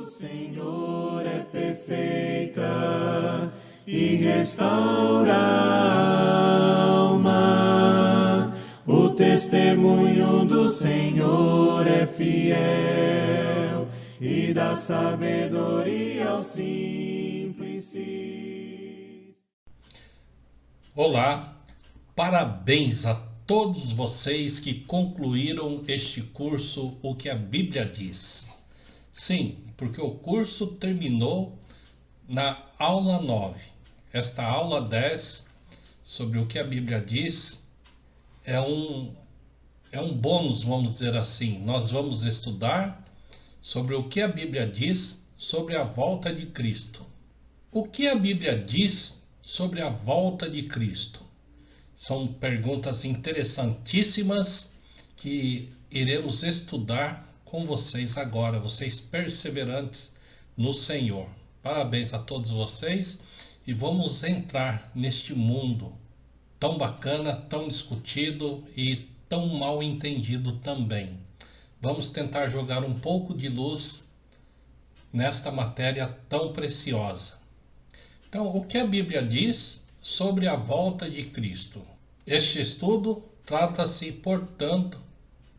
Senhor é perfeita e restaura a alma. O testemunho do Senhor é fiel e dá sabedoria aos simples. Olá, parabéns a todos vocês que concluíram este curso O que a Bíblia diz. Sim, porque o curso terminou na aula 9. Esta aula 10, sobre o que a Bíblia diz, é um bônus, vamos dizer assim. Nós vamos estudar sobre o que a Bíblia diz sobre a volta de Cristo. O que a Bíblia diz sobre a volta de Cristo? São perguntas interessantíssimas que iremos estudar com vocês agora, vocês perseverantes no Senhor. Parabéns a todos vocês e vamos entrar neste mundo tão bacana, tão discutido e tão mal entendido também. Vamos tentar jogar um pouco de luz nesta matéria tão preciosa. Então, o que a Bíblia diz sobre a volta de Cristo? Este estudo trata-se, portanto,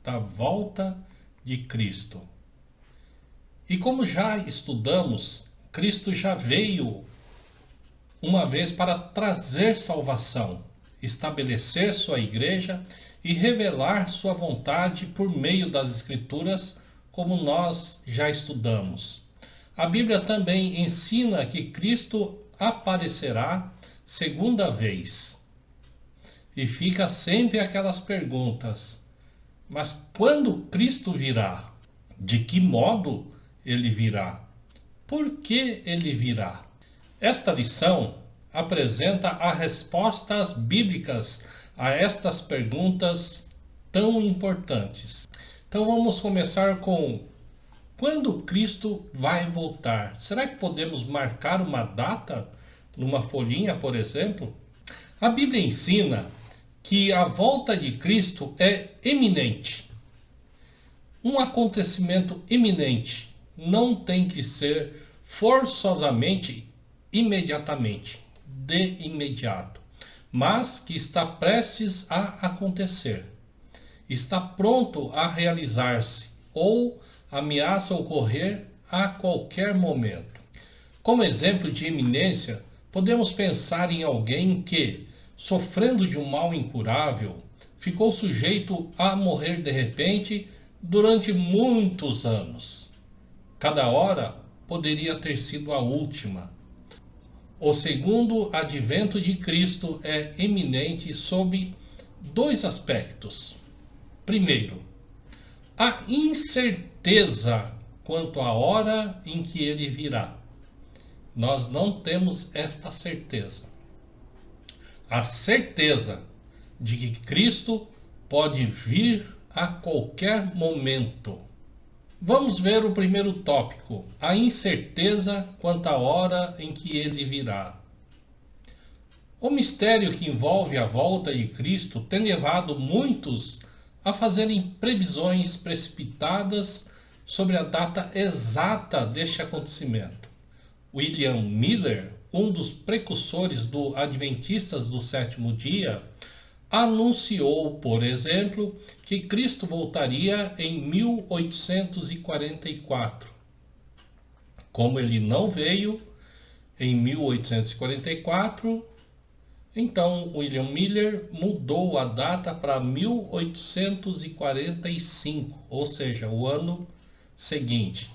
da volta de Cristo. E como já estudamos, Cristo já veio uma vez para trazer salvação, estabelecer sua igreja e revelar sua vontade por meio das Escrituras, como nós já estudamos. A Bíblia também ensina que Cristo aparecerá segunda vez. E fica sempre aquelas perguntas: mas quando Cristo virá? De que modo ele virá? Por que ele virá? Esta lição apresenta as respostas bíblicas a estas perguntas tão importantes. Então vamos começar com: quando Cristo vai voltar? Será que podemos marcar uma data numa folhinha, por exemplo? A Bíblia ensina que a volta de Cristo é iminente. Um acontecimento iminente não tem que ser forçosamente imediatamente, de imediato, mas que está prestes a acontecer, está pronto a realizar-se ou ameaça ocorrer a qualquer momento. Como exemplo de iminência, podemos pensar em alguém que, sofrendo de um mal incurável, ficou sujeito a morrer de repente durante muitos anos. Cada hora poderia ter sido a última. O segundo advento de Cristo é iminente sob dois aspectos. Primeiro, a incerteza quanto à hora em que ele virá. Nós não temos esta certeza. A certeza de que Cristo pode vir a qualquer momento. Vamos ver o primeiro tópico, a incerteza quanto à hora em que ele virá. O mistério que envolve a volta de Cristo tem levado muitos a fazerem previsões precipitadas sobre a data exata deste acontecimento. William Miller, um dos precursores do Adventistas do Sétimo Dia, anunciou, por exemplo, que Cristo voltaria em 1844. Como ele não veio em 1844, então William Miller mudou a data para 1845, ou seja, o ano seguinte.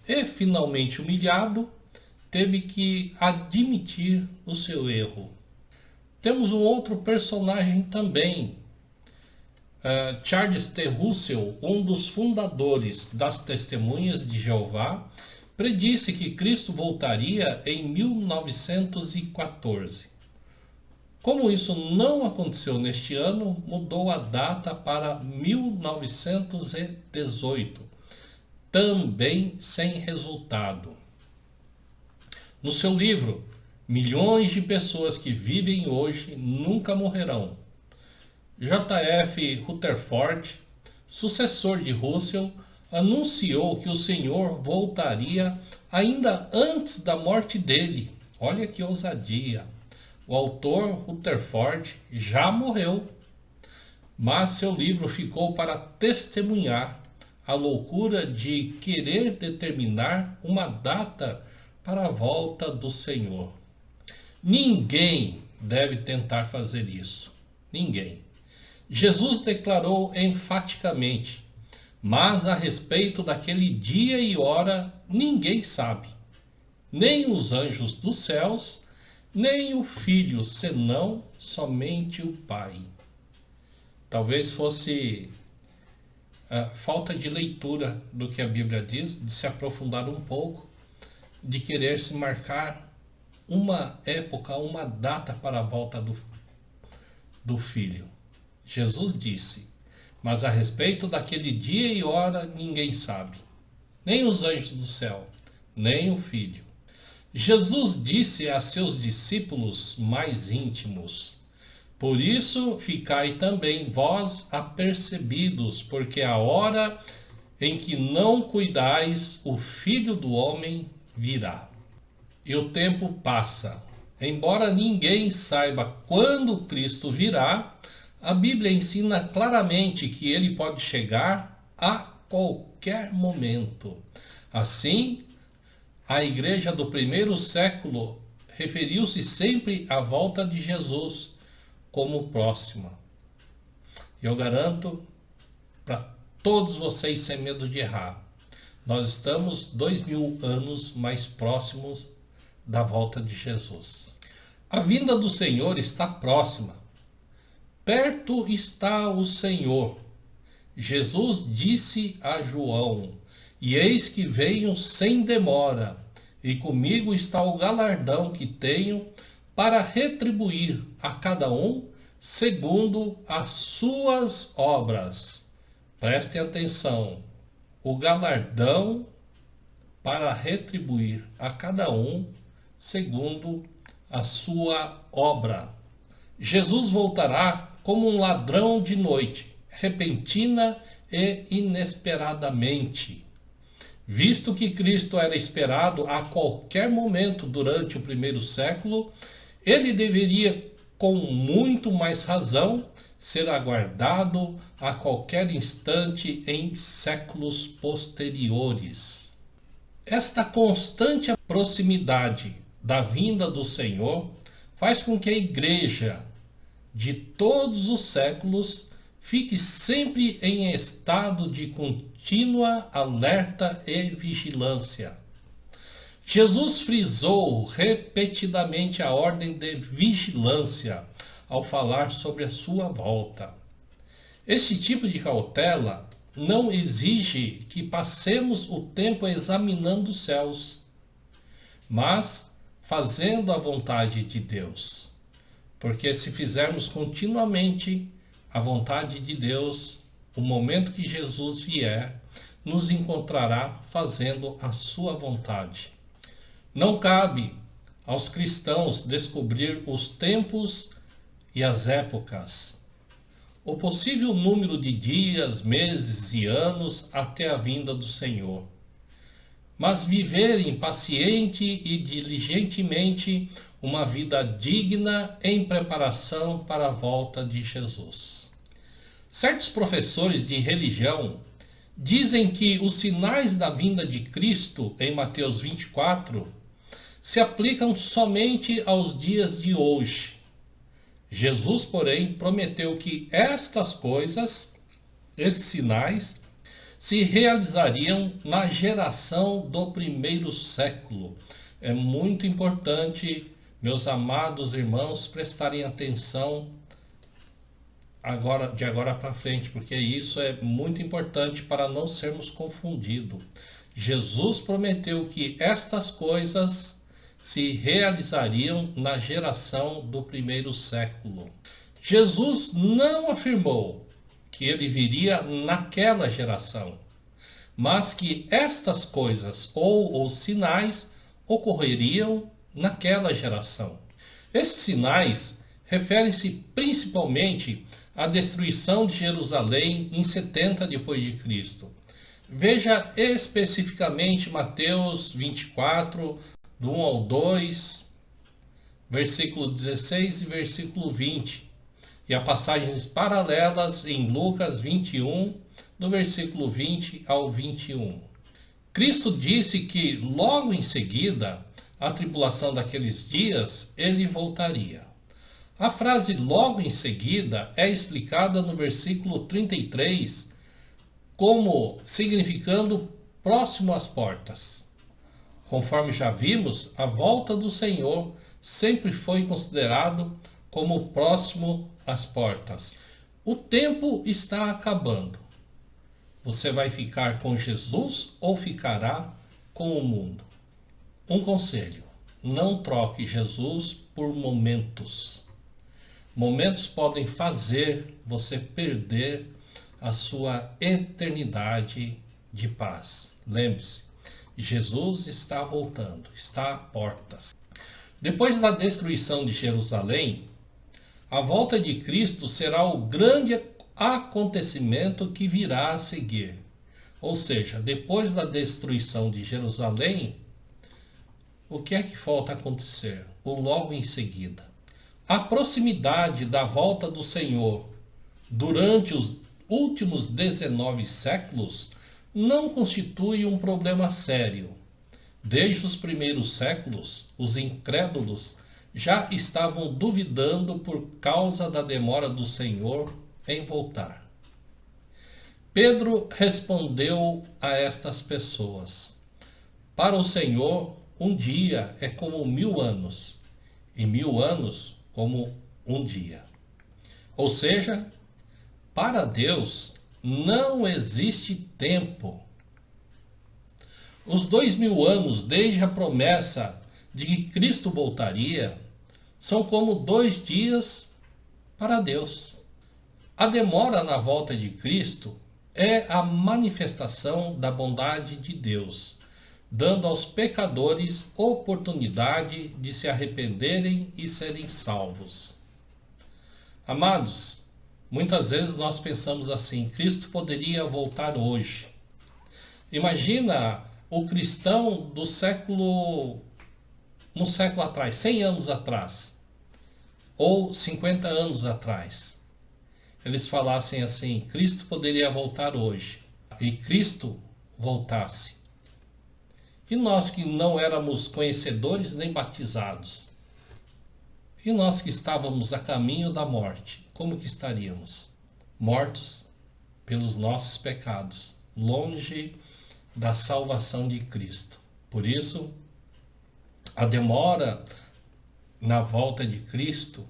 E, finalmente humilhado, teve que admitir o seu erro. Temos um outro personagem também, Charles T. Russell, um dos fundadores das Testemunhas de Jeová, predisse que Cristo voltaria em 1914. Como isso não aconteceu neste ano, mudou a data para 1918, também sem resultado. No seu livro, Milhões de Pessoas que Vivem Hoje Nunca Morrerão, J.F. Rutherford, sucessor de Russell, anunciou que o Senhor voltaria ainda antes da morte dele. Olha que ousadia! O autor Rutherford já morreu, mas seu livro ficou para testemunhar a loucura de querer determinar uma data para a volta do Senhor. Ninguém deve tentar fazer isso. Ninguém. Jesus declarou enfaticamente: mas a respeito daquele dia e hora ninguém sabe, nem os anjos dos céus, nem o Filho, senão somente o Pai. Talvez fosse a falta de leitura do que a Bíblia diz, de se aprofundar um pouco, de querer se marcar uma época, uma data para a volta do Filho. Jesus disse: mas a respeito daquele dia e hora ninguém sabe, nem os anjos do céu, nem o Filho. Jesus disse a seus discípulos mais íntimos: por isso ficai também vós apercebidos, porque a hora em que não cuidais, o Filho do Homem virá. E o tempo passa. Embora ninguém saiba quando Cristo virá, a Bíblia ensina claramente que ele pode chegar a qualquer momento. Assim, a igreja do primeiro século referiu-se sempre à volta de Jesus como próxima. Eu garanto para todos vocês, sem medo de errar, nós estamos 2000 anos mais próximos da volta de Jesus. A vinda do Senhor está próxima. Perto está o Senhor. Jesus disse a João: e eis que venho sem demora, e comigo está o galardão que tenho para retribuir a cada um segundo as suas obras. Prestem atenção. O galardão para retribuir a cada um segundo a sua obra. Jesus voltará como um ladrão de noite, repentina e inesperadamente. Visto que Cristo era esperado a qualquer momento durante o primeiro século, ele deveria, com muito mais razão, ser aguardado a qualquer instante em séculos posteriores. Esta constante proximidade da vinda do Senhor faz com que a igreja de todos os séculos fique sempre em estado de contínua alerta e vigilância. Jesus frisou repetidamente a ordem de vigilância ao falar sobre a sua volta. Este tipo de cautela não exige que passemos o tempo examinando os céus, mas fazendo a vontade de Deus. Porque se fizermos continuamente a vontade de Deus, o momento que Jesus vier, nos encontrará fazendo a sua vontade. Não cabe aos cristãos descobrir os tempos e as épocas, o possível número de dias, meses e anos até a vinda do Senhor, mas viverem paciente e diligentemente uma vida digna em preparação para a volta de Jesus. Certos professores de religião dizem que os sinais da vinda de Cristo em Mateus 24 se aplicam somente aos dias de hoje. Jesus, porém, prometeu que estas coisas, esses sinais, se realizariam na geração do primeiro século. É muito importante, meus amados irmãos, prestarem atenção de agora para frente, porque isso é muito importante para não sermos confundidos. Jesus prometeu que estas coisas se realizariam na geração do primeiro século. Jesus não afirmou que ele viria naquela geração, mas que estas coisas ou os sinais ocorreriam naquela geração. Esses sinais referem-se principalmente à destruição de Jerusalém em 70 depois de Cristo. Veja especificamente Mateus 24, do 1 ao 2, versículo 16 e versículo 20. E há passagens paralelas em Lucas 21, do versículo 20 ao 21. Cristo disse que logo em seguida, a tribulação daqueles dias, ele voltaria. A frase logo em seguida é explicada no versículo 33 como significando próximo às portas. Conforme já vimos, a volta do Senhor sempre foi considerado como próximo às portas. O tempo está acabando. Você vai ficar com Jesus ou ficará com o mundo? Um conselho: não troque Jesus por momentos. Momentos podem fazer você perder a sua eternidade de paz. Lembre-se, Jesus está voltando, está à portas. Depois da destruição de Jerusalém, a volta de Cristo será o grande acontecimento que virá a seguir. Ou seja, depois da destruição de Jerusalém, o que é que falta acontecer? O logo em seguida. A proximidade da volta do Senhor durante os últimos 19 séculos não constitui um problema sério. Desde os primeiros séculos, os incrédulos já estavam duvidando por causa da demora do Senhor em voltar. Pedro respondeu a estas pessoas: para o Senhor, um dia é como 1000 anos, e 1000 anos como um dia. Ou seja, para Deus não existe tempo. Os 2000 anos desde a promessa de que Cristo voltaria são como 2 dias para Deus. A demora na volta de Cristo é a manifestação da bondade de Deus, dando aos pecadores oportunidade de se arrependerem e serem salvos. Amados, muitas vezes nós pensamos assim: Cristo poderia voltar hoje. Imagina o cristão do século, um século atrás, 100 anos atrás, ou 50 anos atrás. Eles falassem assim: Cristo poderia voltar hoje, e Cristo voltasse. E nós que não éramos conhecedores nem batizados, e nós que estávamos a caminho da morte, como que estaríamos? Mortos pelos nossos pecados, longe da salvação de Cristo. Por isso, a demora na volta de Cristo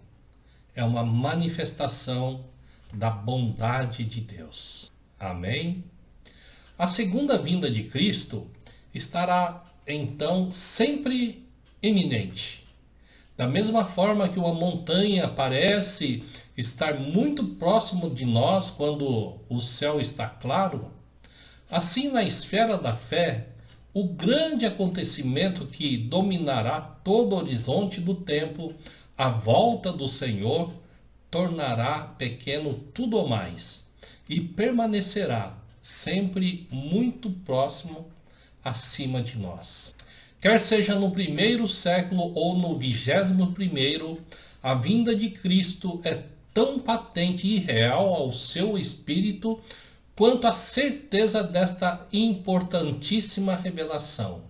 é uma manifestação da bondade de Deus. Amém? A segunda vinda de Cristo estará, então, sempre iminente. Da mesma forma que uma montanha parece estar muito próximo de nós quando o céu está claro, assim na esfera da fé, o grande acontecimento que dominará todo o horizonte do tempo, a volta do Senhor, tornará pequeno tudo o mais e permanecerá sempre muito próximo acima de nós. Quer seja no 1º século ou no 21º, a vinda de Cristo é tão patente e real ao seu espírito quanto a certeza desta importantíssima revelação: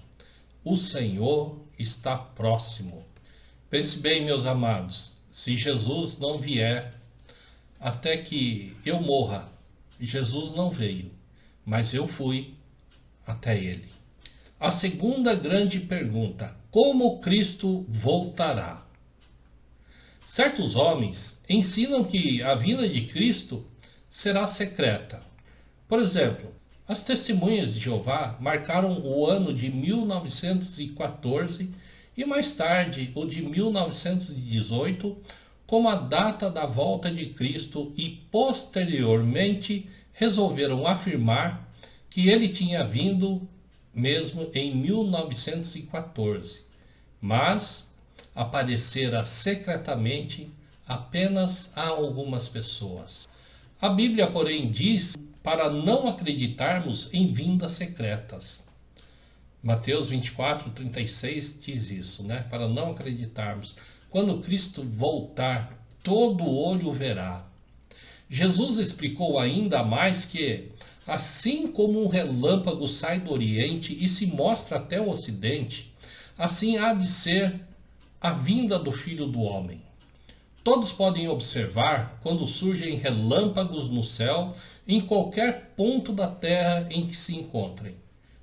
o Senhor está próximo. Pense bem, meus amados, se Jesus não vier até que eu morra, Jesus não veio, mas eu fui até ele. A segunda grande pergunta: como Cristo voltará? Certos homens ensinam que a vinda de Cristo será secreta. Por exemplo, as testemunhas de Jeová marcaram o ano de 1914 e mais tarde o de 1918 como a data da volta de Cristo e posteriormente resolveram afirmar que ele tinha vindo mesmo em 1914, mas aparecera secretamente apenas a algumas pessoas. A Bíblia, porém, diz para não acreditarmos em vindas secretas. Mateus 24:36 diz isso, né? Para não acreditarmos. Quando Cristo voltar, todo olho o verá. Jesus explicou ainda mais que, assim como um relâmpago sai do Oriente e se mostra até o Ocidente, assim há de ser a vinda do Filho do Homem. Todos podem observar quando surgem relâmpagos no céu em qualquer ponto da terra em que se encontrem.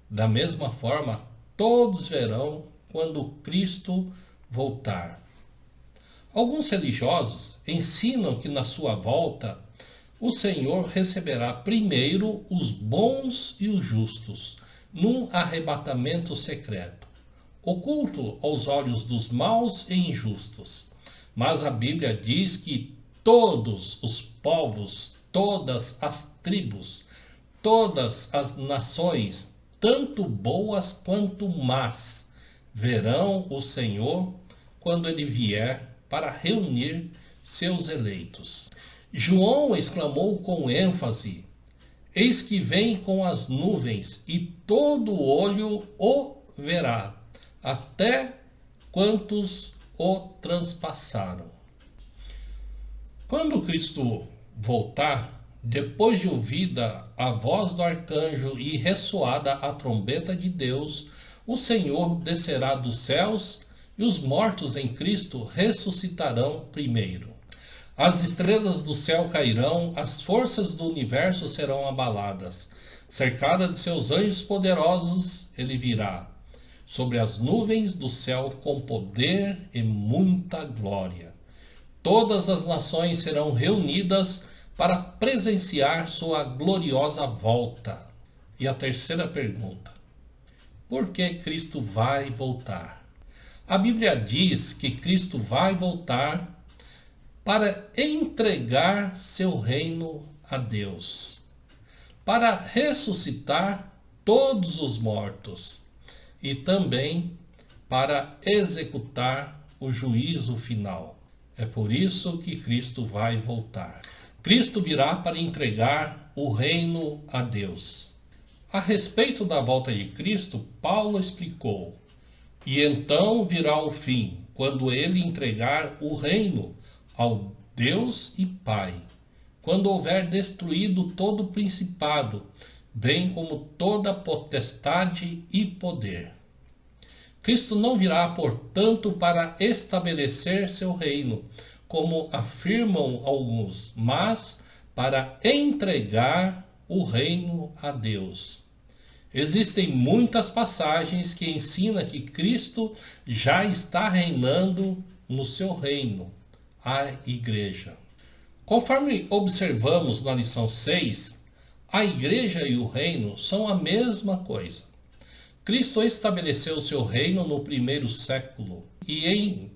Da mesma forma, todos verão quando Cristo voltar. Alguns religiosos ensinam que na sua volta, o Senhor receberá primeiro os bons e os justos, num arrebatamento secreto, oculto aos olhos dos maus e injustos. Mas a Bíblia diz que todos os povos, todas as tribos, todas as nações, tanto boas quanto más, verão o Senhor quando ele vier para reunir seus eleitos. João exclamou com ênfase: eis que vem com as nuvens, e todo olho o verá, até quantos o transpassaram. Quando Cristo voltar, depois de ouvida a voz do arcanjo e ressoada a trombeta de Deus, o Senhor descerá dos céus e os mortos em Cristo ressuscitarão primeiro. As estrelas do céu cairão, as forças do universo serão abaladas. Cercada de seus anjos poderosos, ele virá sobre as nuvens do céu com poder e muita glória. Todas as nações serão reunidas para presenciar sua gloriosa volta. E a terceira pergunta: por que Cristo vai voltar? A Bíblia diz que Cristo vai voltar para entregar seu reino a Deus, para ressuscitar todos os mortos e também para executar o juízo final. É por isso que Cristo vai voltar. Cristo virá para entregar o reino a Deus. A respeito da volta de Cristo, Paulo explicou: e então virá o fim, quando ele entregar o reino ao Deus e Pai, quando houver destruído todo o principado, bem como toda potestade e poder. Cristo não virá, portanto, para estabelecer seu reino, como afirmam alguns, mas para entregar o reino a Deus. Existem muitas passagens que ensinam que Cristo já está reinando no seu reino, a igreja. Conforme observamos na lição 6, a igreja e o reino são a mesma coisa. Cristo estabeleceu seu reino no primeiro século, e em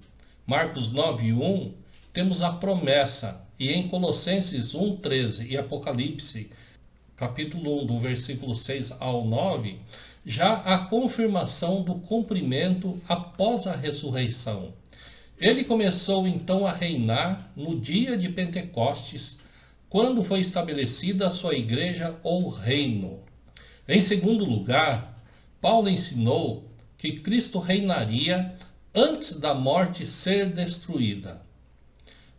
Marcos 9:1 temos a promessa, e em Colossenses 1:13 e Apocalipse capítulo 1, do versículo 6 ao 9, já a confirmação do cumprimento após a ressurreição. Ele começou então a reinar no dia de Pentecostes, quando foi estabelecida a sua igreja ou reino. Em segundo lugar, Paulo ensinou que Cristo reinaria antes da morte ser destruída.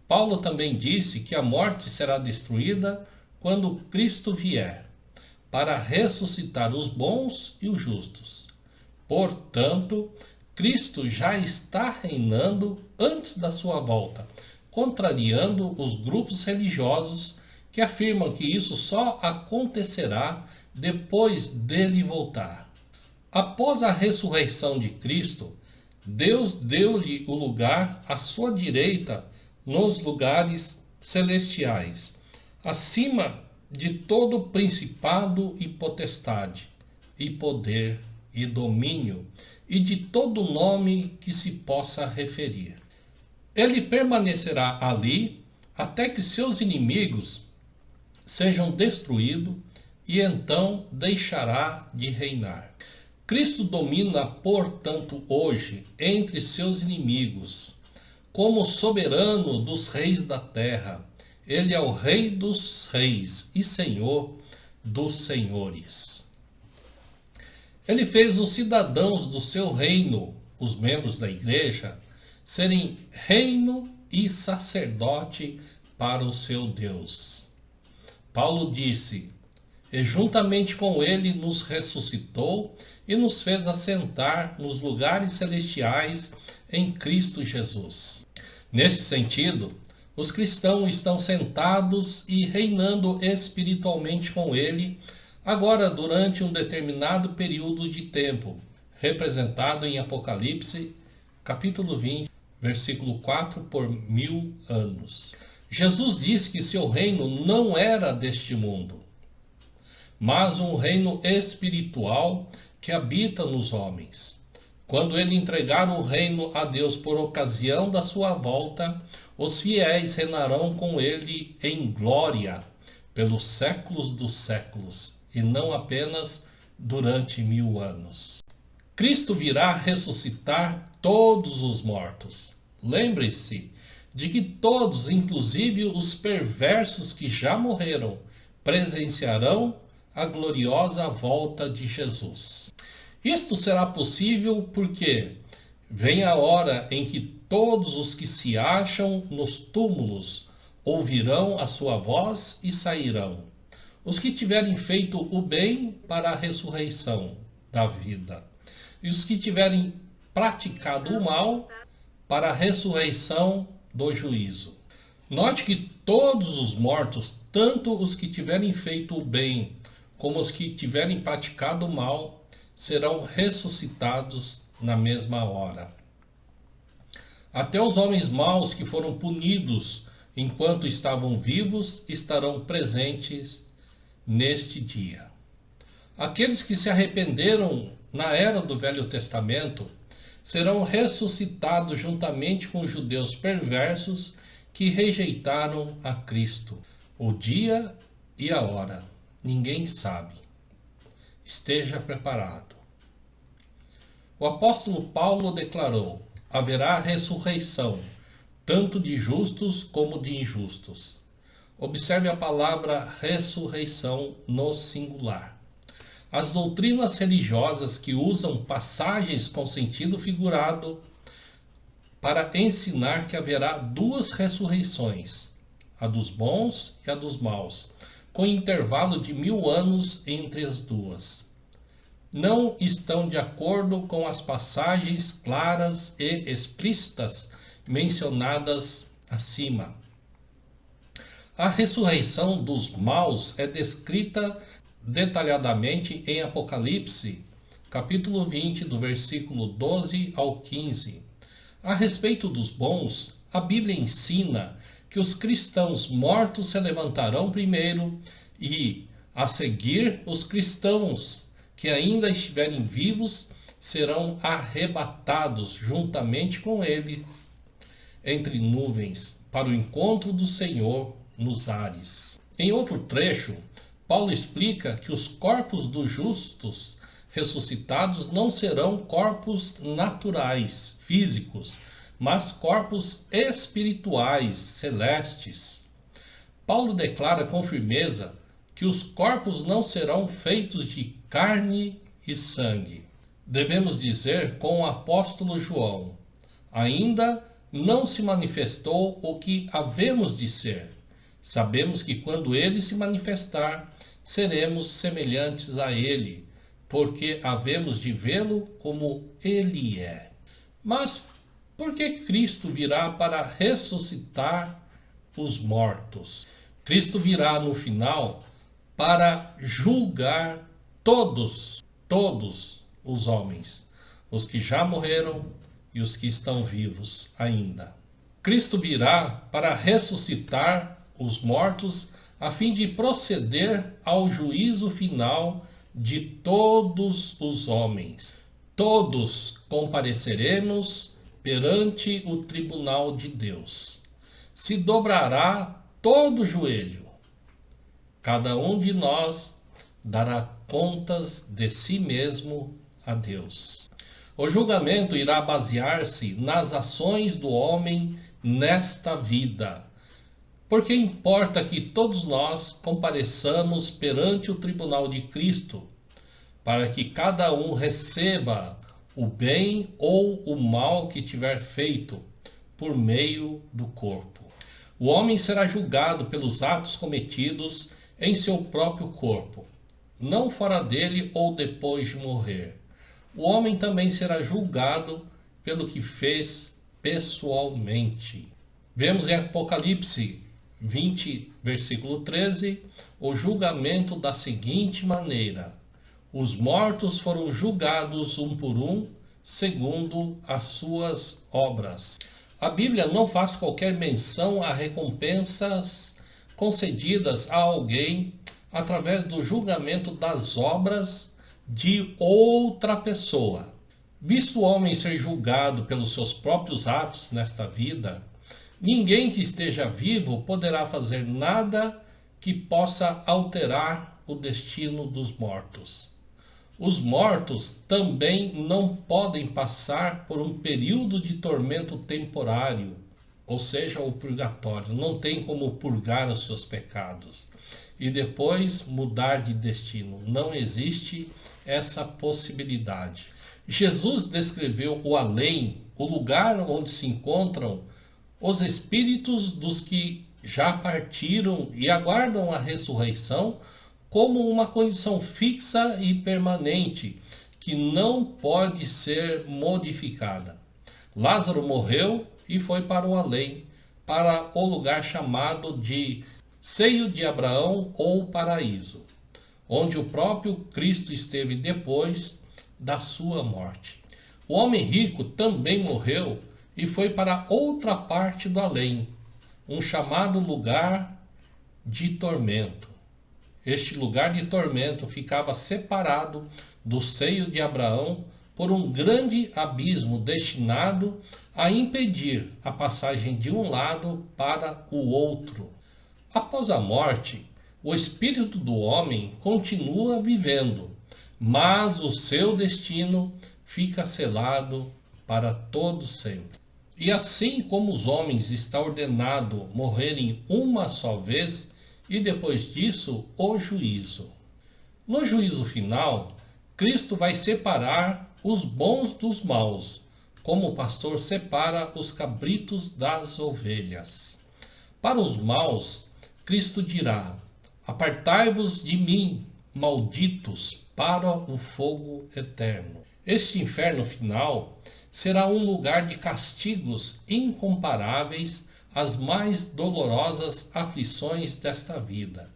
Paulo também disse que a morte será destruída quando Cristo vier, para ressuscitar os bons e os justos. Portanto, Cristo já está reinando antes da sua volta, contrariando os grupos religiosos que afirmam que isso só acontecerá depois dele voltar. Após a ressurreição de Cristo, Deus deu-lhe o lugar à sua direita nos lugares celestiais, acima de todo principado e potestade, e poder e domínio, e de todo nome que se possa referir. Ele permanecerá ali até que seus inimigos sejam destruídos, e então deixará de reinar. Cristo domina, portanto, hoje entre seus inimigos, como soberano dos reis da terra. Ele é o Rei dos reis e Senhor dos senhores. Ele fez os cidadãos do seu reino, os membros da igreja, serem reino e sacerdote para o seu Deus. Paulo disse: e juntamente com ele nos ressuscitou e nos fez assentar nos lugares celestiais em Cristo Jesus. Neste sentido, os cristãos estão sentados e reinando espiritualmente com ele, agora durante um determinado período de tempo, representado em Apocalipse, capítulo 20, versículo 4, por 1000 anos. Jesus disse que seu reino não era deste mundo, mas um reino espiritual que habita nos homens. Quando ele entregar o reino a Deus por ocasião da sua volta, os fiéis reinarão com ele em glória pelos séculos dos séculos, e não apenas durante 1000 anos. Cristo virá ressuscitar todos os mortos. Lembre-se de que todos, inclusive os perversos que já morreram, presenciarão a gloriosa volta de Jesus. Isto será possível porque vem a hora em que todos os que se acham nos túmulos ouvirão a sua voz e sairão. Os que tiverem feito o bem para a ressurreição da vida, e os que tiverem praticado o mal para a ressurreição do juízo. Note que todos os mortos, tanto os que tiverem feito o bem como os que tiverem praticado o mal, serão ressuscitados na mesma hora. Até os homens maus que foram punidos enquanto estavam vivos estarão presentes neste dia. Aqueles que se arrependeram na era do Velho Testamento serão ressuscitados juntamente com os judeus perversos que rejeitaram a Cristo. O dia e a hora ninguém sabe. Esteja preparado. O apóstolo Paulo declarou: haverá ressurreição, tanto de justos como de injustos. Observe a palavra ressurreição no singular. As doutrinas religiosas que usam passagens com sentido figurado para ensinar que haverá duas ressurreições, a dos bons e a dos maus, com intervalo de 1000 anos entre as duas, não estão de acordo com as passagens claras e explícitas mencionadas acima. A ressurreição dos maus é descrita detalhadamente em Apocalipse, capítulo 20, do versículo 12 ao 15. A respeito dos bons, a Bíblia ensina que os cristãos mortos se levantarão primeiro e, a seguir, os cristãos que ainda estiverem vivos serão arrebatados juntamente com eles entre nuvens para o encontro do Senhor nos ares. Em outro trecho, Paulo explica que os corpos dos justos ressuscitados não serão corpos naturais, físicos, mas corpos espirituais, celestes. Paulo declara com firmeza que os corpos não serão feitos de carne e sangue. Devemos dizer com o apóstolo João: ainda não se manifestou o que havemos de ser. Sabemos que quando ele se manifestar, seremos semelhantes a ele, porque havemos de vê-lo como ele é. Mas por que Cristo virá para ressuscitar os mortos? Cristo virá no final para julgar todos os homens, os que já morreram e os que estão vivos ainda. Cristo virá para ressuscitar os mortos a fim de proceder ao juízo final de todos os homens. Todos compareceremos perante o tribunal de Deus. Se dobrará todo o joelho. Cada um de nós dará contas de si mesmo a Deus. O julgamento irá basear-se nas ações do homem nesta vida, Porque importa que todos nós compareçamos perante o tribunal de Cristo, para que cada um receba o bem ou o mal que tiver feito por meio do corpo. O homem será julgado pelos atos cometidos em seu próprio corpo, não fora dele ou depois de morrer. O homem também será julgado pelo que fez pessoalmente. Vemos em Apocalipse 20, versículo 13, o julgamento da seguinte maneira: os mortos foram julgados um por um, segundo as suas obras. A Bíblia não faz qualquer menção a recompensas concedidas a alguém através do julgamento das obras de outra pessoa. Visto o homem ser julgado pelos seus próprios atos nesta vida, ninguém que esteja vivo poderá fazer nada que possa alterar o destino dos mortos. Os mortos também não podem passar por um período de tormento temporário, ou seja, o purgatório. Não tem como purgar os seus pecados e depois mudar de destino. Não existe essa possibilidade. Jesus descreveu o além, o lugar onde se encontram os espíritos dos que já partiram e aguardam a ressurreição, como uma condição fixa e permanente, que não pode ser modificada. Lázaro morreu e foi para o além, para o lugar chamado de seio de Abraão ou paraíso, onde o próprio Cristo esteve depois da sua morte. O homem rico também morreu e foi para outra parte do além, um chamado lugar de tormento. Este lugar de tormento ficava separado do seio de Abraão por um grande abismo destinado a impedir a passagem de um lado para o outro. Após a morte, o espírito do homem continua vivendo, mas o seu destino fica selado para todo sempre. E assim como os homens está ordenado morrerem uma só vez, e depois disso o juízo. No juízo final, Cristo vai separar os bons dos maus, como o pastor separa os cabritos das ovelhas. Para os maus, Cristo dirá: apartai-vos de mim, malditos, para o fogo eterno. Este inferno final será um lugar de castigos incomparáveis às mais dolorosas aflições desta vida.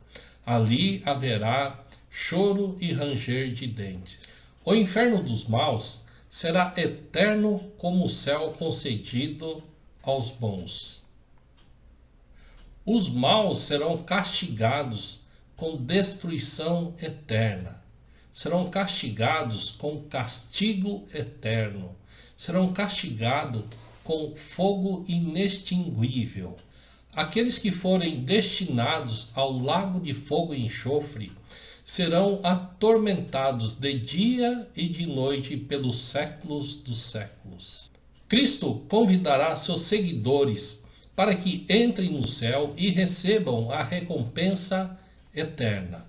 Ali haverá choro e ranger de dentes. O inferno dos maus será eterno como o céu concedido aos bons. Os maus serão castigados com destruição eterna. Serão castigados com castigo eterno. Serão castigados com fogo inextinguível. Aqueles que forem destinados ao lago de fogo e enxofre serão atormentados de dia e de noite pelos séculos dos séculos. Cristo convidará seus seguidores para que entrem no céu e recebam a recompensa eterna.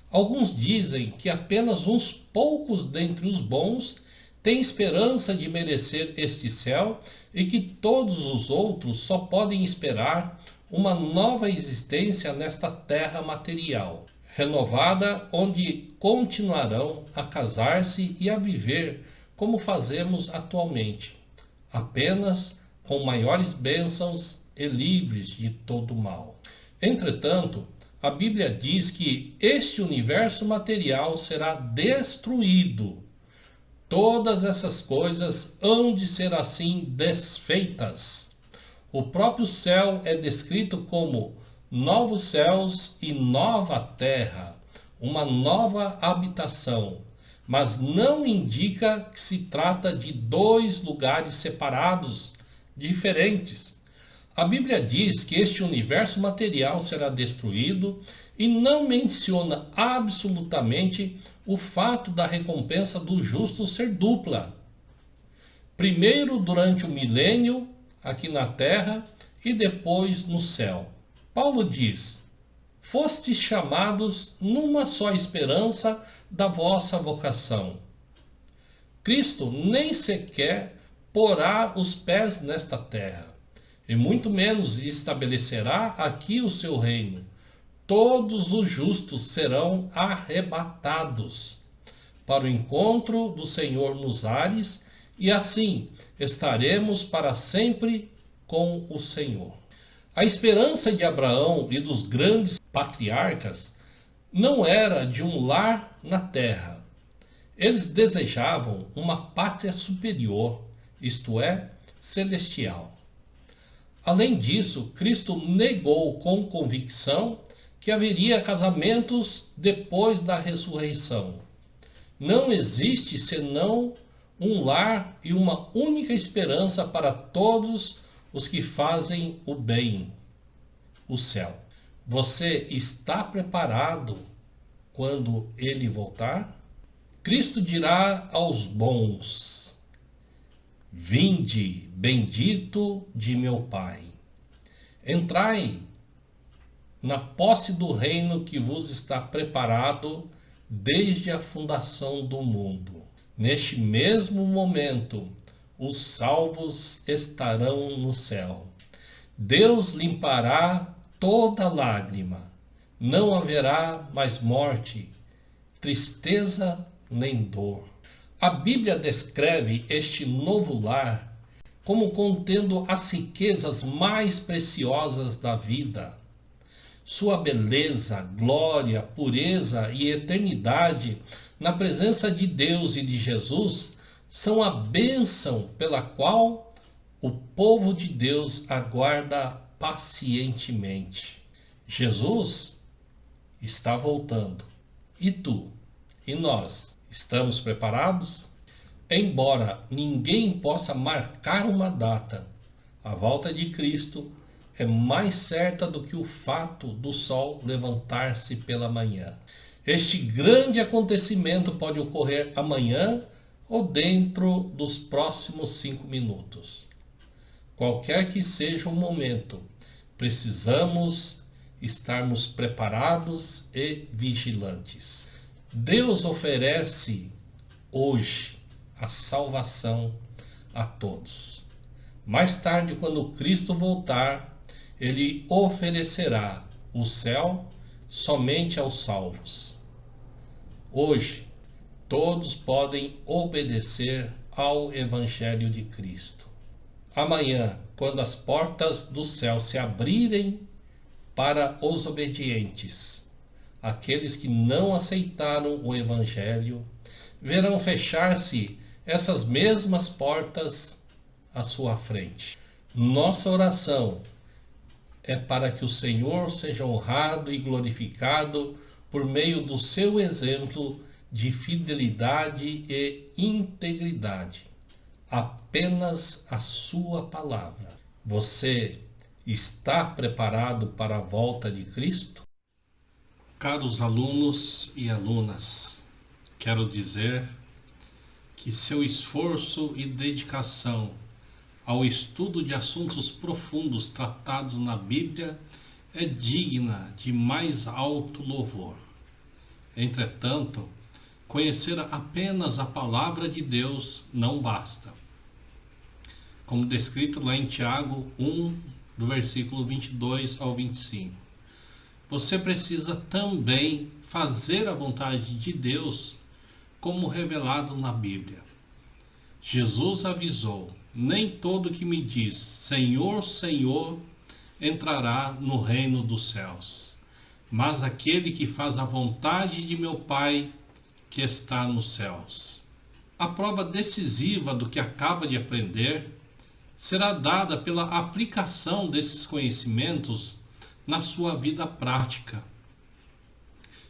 Alguns dizem que apenas uns poucos dentre os bons têm esperança de merecer este céu e que todos os outros só podem esperar uma nova existência nesta terra material, renovada, onde continuarão a casar-se e a viver como fazemos atualmente, apenas com maiores bênçãos e livres de todo mal. Entretanto, a Bíblia diz que este universo material será destruído. Todas essas coisas hão de ser assim desfeitas. O próprio céu é descrito como novos céus e nova terra, uma nova habitação, mas não indica que se trata de dois lugares separados, diferentes. A Bíblia diz que este universo material será destruído e não menciona absolutamente o fato da recompensa do justo ser dupla. Primeiro durante o milênio, aqui na terra, e depois no céu. Paulo diz: fostes chamados numa só esperança da vossa vocação. Cristo nem sequer porá os pés nesta terra, e muito menos estabelecerá aqui o seu reino. Todos os justos serão arrebatados para o encontro do Senhor nos ares, e assim estaremos para sempre com o Senhor. A esperança de Abraão e dos grandes patriarcas não era de um lar na terra. Eles desejavam uma pátria superior, isto é, celestial. Além disso, Cristo negou com convicção que haveria casamentos depois da ressurreição. Não existe senão um lar e uma única esperança para todos os que fazem o bem, o céu. Você está preparado quando ele voltar? Cristo dirá aos bons: vinde, bendito de meu Pai. Entrai na posse do reino que vos está preparado desde a fundação do mundo. Neste mesmo momento, os salvos estarão no céu. Deus limpará toda lágrima. Não haverá mais morte, tristeza nem dor. A Bíblia descreve este novo lar como contendo as riquezas mais preciosas da vida. Sua beleza, glória, pureza e eternidade na presença de Deus e de Jesus são a bênção pela qual o povo de Deus aguarda pacientemente. Jesus está voltando. E tu? E nós? Estamos preparados? Embora ninguém possa marcar uma data, a volta de Cristo é mais certa do que o fato do sol levantar-se pela manhã. Este grande acontecimento pode ocorrer amanhã ou dentro dos próximos 5 minutos. Qualquer que seja o momento, precisamos estarmos preparados e vigilantes. Deus oferece hoje a salvação a todos. Mais tarde, quando Cristo voltar, ele oferecerá o céu somente aos salvos. Hoje, todos podem obedecer ao Evangelho de Cristo. Amanhã, quando as portas do céu se abrirem para os obedientes, aqueles que não aceitaram o Evangelho, verão fechar-se essas mesmas portas à sua frente. Nossa oração é para que o Senhor seja honrado e glorificado por meio do seu exemplo de fidelidade e integridade. Apenas a sua palavra. Você está preparado para a volta de Cristo? Caros alunos e alunas, quero dizer que seu esforço e dedicação ao estudo de assuntos profundos tratados na Bíblia é digna de mais alto louvor. Entretanto, conhecer apenas a palavra de Deus não basta. Como descrito lá em Tiago 1, do versículo 22 ao 25. Você precisa também fazer a vontade de Deus, como revelado na Bíblia. Jesus avisou: nem todo que me diz Senhor, Senhor entrará no reino dos céus, mas aquele que faz a vontade de meu Pai que está nos céus. A prova decisiva do que acaba de aprender será dada pela aplicação desses conhecimentos na sua vida prática.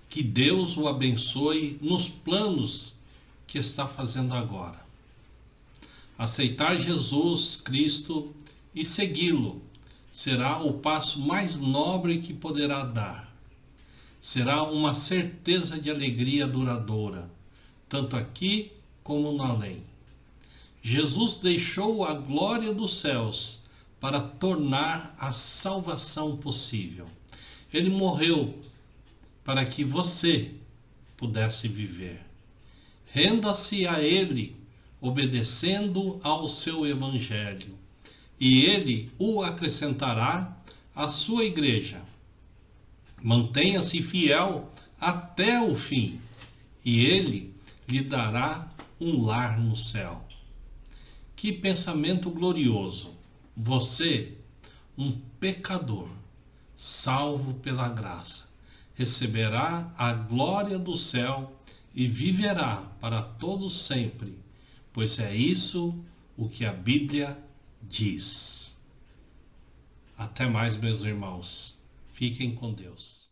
Que Deus o abençoe nos planos que está fazendo agora. Aceitar Jesus Cristo e segui-lo será o passo mais nobre que poderá dar. Será uma certeza de alegria duradoura, tanto aqui como no além. Jesus deixou a glória dos céus para tornar a salvação possível. Ele morreu para que você pudesse viver. Renda-se a Ele, obedecendo ao seu Evangelho, e Ele o acrescentará à sua igreja. Mantenha-se fiel até o fim, e Ele lhe dará um lar no céu. Que pensamento glorioso! Você, um pecador, salvo pela graça, receberá a glória do céu e viverá para todos sempre, pois é isso o que a Bíblia diz. Até mais, meus irmãos. Fiquem com Deus.